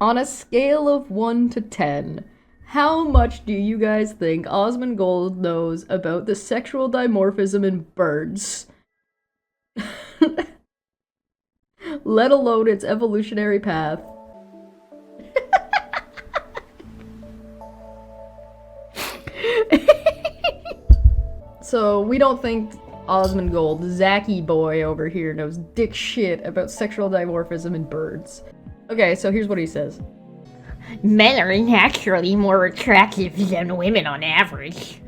On a scale of 1 to 10, how much do you guys think Osmongold knows about the sexual dimorphism in birds? Let alone its evolutionary path. So, we don't think Osmongold, Zacky boy over here, knows dick shit about sexual dimorphism in birds. Okay, so here's what he says. Men are naturally more attractive than women on average.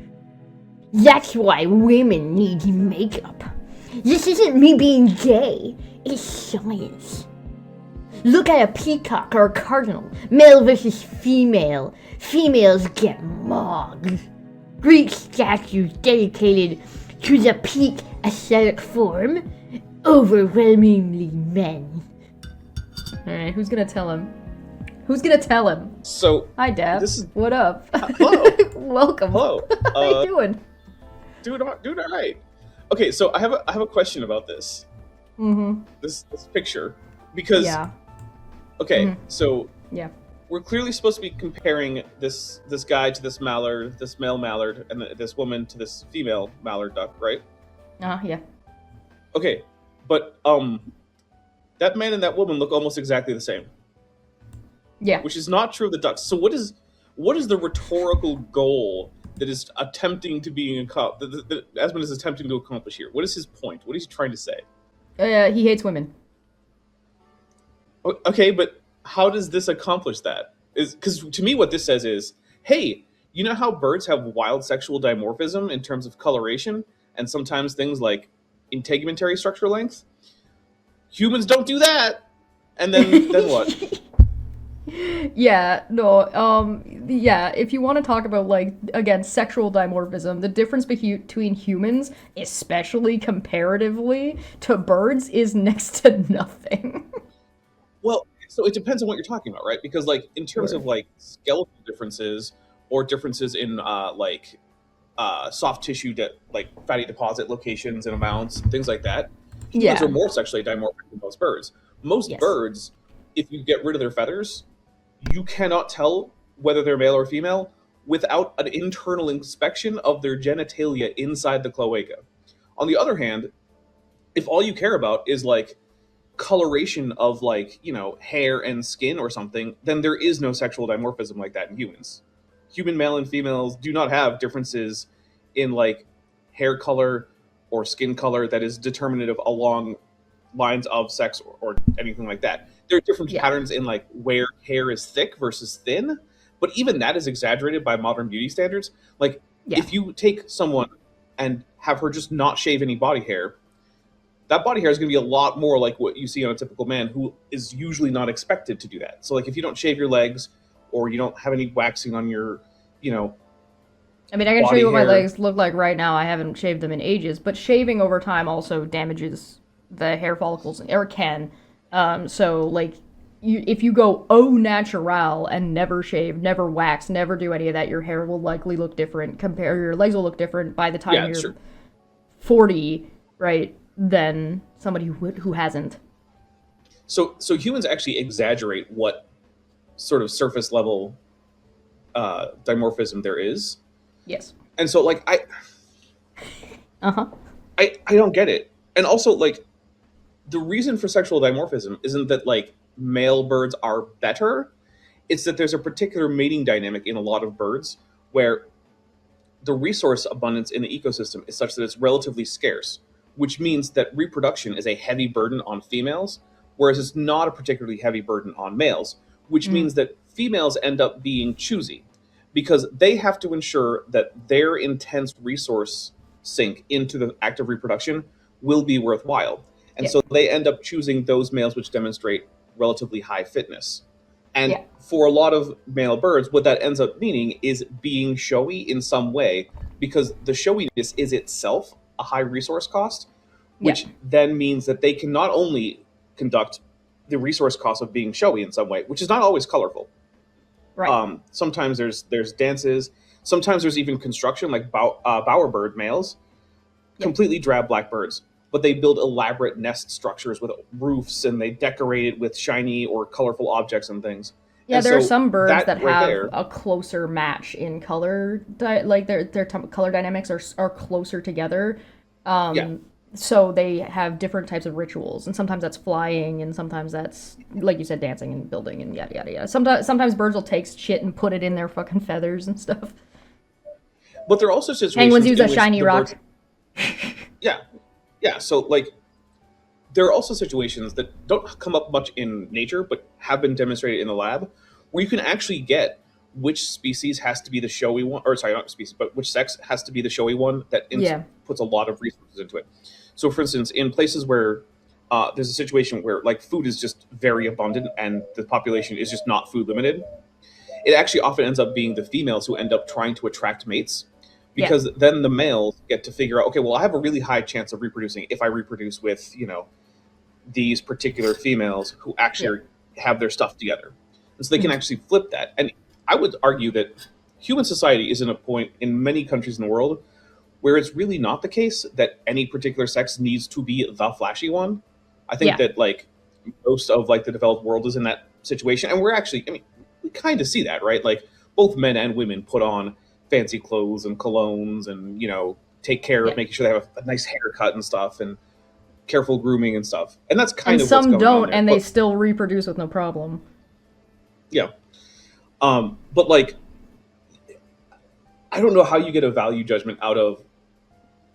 That's why women need makeup. This isn't me being gay, it's science. Look at a peacock or a cardinal, male versus female. Females get mogged. Greek statues dedicated to the peak aesthetic form, overwhelmingly men. Alright, who's gonna tell him? Who's gonna tell him? So, Hi, Dad. this is... What up? Hello. Welcome. Hello. How you doing? Doing all right. Okay, so I have a question about this. Mm-hmm. This picture, because Yeah. okay, Mhm. so Yeah. we're clearly supposed to be comparing this guy to this mallard, this male mallard, and this woman to this female mallard duck, right? Yeah. Okay, but that man and that woman look almost exactly the same, Yeah. which is not true of the ducks. So what is the rhetorical goal that is attempting to be that Asmund is attempting to accomplish here? What is his point? What is he trying to say? He hates women. Okay, but how does this accomplish that? Is because to me what this says is, hey, you know how birds have wild sexual dimorphism in terms of coloration and sometimes things like integumentary structure length? Humans don't do that. And then what? Yeah, no, yeah, if you want to talk about, like, again, sexual dimorphism, the difference between humans, especially comparatively to birds, is next to nothing. Well, so it depends on what you're talking about, right? Because like in terms Sure. of like skeletal differences or differences in soft tissue like fatty deposit locations and amounts, things like that, humans Yeah. are more sexually dimorphic than most birds. Most Yes. birds, if you get rid of their feathers, you cannot tell whether they're male or female without an internal inspection of their genitalia inside the cloaca. On the other hand, if all you care about is like coloration of like, hair and skin or something, then there is no sexual dimorphism like that in humans. Human male and females do not have differences in like hair color or skin color that is determinative along lines of sex or anything like that. There are different Yeah. patterns in like where hair is thick versus thin, but even that is exaggerated by modern beauty standards. Like Yeah. if you take someone and have her just not shave any body hair, that body hair is going to be a lot more like what you see on a typical man who is usually not expected to do that. So like if you don't shave your legs or you don't have any waxing on your, I mean, I can show body you what my hair. legs look like right now. I haven't shaved them in ages, but shaving over time also damages the hair follicles, or can. So, like, if you go au natural and never shave, never wax, never do any of that, your hair will likely look different. Your legs will look different by the time Yeah, you're sure. 40, right? Than somebody who hasn't. So humans actually exaggerate what sort of surface level dimorphism there is. Yes. And so like Uh-huh. I don't get it. And also like the reason for sexual dimorphism isn't that like male birds are better. It's that there's a particular mating dynamic in a lot of birds where the resource abundance in the ecosystem is such that it's relatively scarce, which means that reproduction is a heavy burden on females, whereas it's not a particularly heavy burden on males, which means that females end up being choosy because they have to ensure that their intense resource sink into the act of reproduction will be worthwhile. And Yeah. so they end up choosing those males which demonstrate relatively high fitness. And Yeah. for a lot of male birds, what that ends up meaning is being showy in some way, because the showiness is itself a high resource cost, which then means that they can not only conduct the resource cost of being showy in some way, which is not always colorful. Right. Sometimes there's dances. Sometimes there's even construction, like bowerbird males, completely drab blackbirds, but they build elaborate nest structures with roofs and they decorate it with shiny or colorful objects and things. Yeah, And there are so some birds that that right have there, a closer match in color, like color dynamics are closer together. yeah. So they have different types of rituals, and sometimes that's flying, and sometimes that's like you said, dancing and building and yada yada yada. Sometimes birds will take shit and put it in their fucking feathers and stuff. But there are also Penguins situations use in a which shiny the birds, rock. yeah, yeah. So like there are also situations that don't come up much in nature, but have been demonstrated in the lab, where you can actually get which species has to be the showy one, or sorry, not species, but which sex has to be the showy one that Yeah, puts a lot of resources into it. So, for instance, in places where there's a situation where like food is just very abundant and the population is just not food limited, it actually often ends up being the females who end up trying to attract mates yeah, because then the males get to figure out, okay, well, I have a really high chance of reproducing if I reproduce with, these particular females who yeah, actually have their stuff together. And so they can mhm, actually flip that. And I would argue that human society is in a point in many countries in the world where it's really not the case that any particular sex needs to be the flashy one. I think yeah. that like most of like the developed world is in that situation. And we're actually, I mean, we kind of see that, right? Like both men and women put on fancy clothes and colognes and, take care of Yeah. making sure they have a nice haircut and stuff. And careful grooming and stuff. And that's kind And of what's some going on don't, there. and they But still reproduce with no problem. yeah. But like I don't know how you get a value judgment out of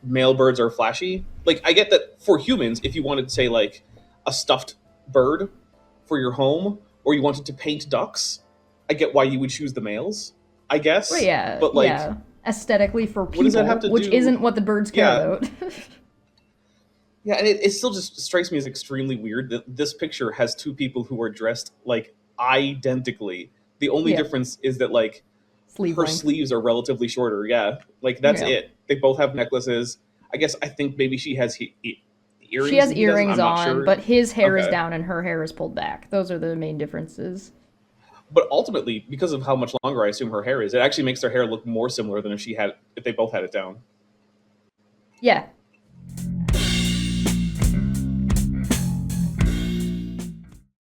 male birds are flashy. Like I get that for humans, if you wanted to say like a stuffed bird for your home or you wanted to paint ducks, I get why you would choose the males, I Well, guess. yeah, But like yeah. Aesthetically for what does that have people, to which do? isn't what the birds care Yeah. about. Yeah, and it still just strikes me as extremely weird that this picture has two people who are dressed like identically. The only Yeah, difference is that like sleeve her length. sleeves are relatively shorter. Yeah, like that's Yeah. it. They both have necklaces. I think maybe she has She earrings has and he doesn't. earrings I'm not on, sure. but his hair is Okay, down and her hair is pulled back. Those are the main differences. but ultimately, because of how much longer I assume her hair is, it actually makes their hair look more similar than if they both had it down. Yeah,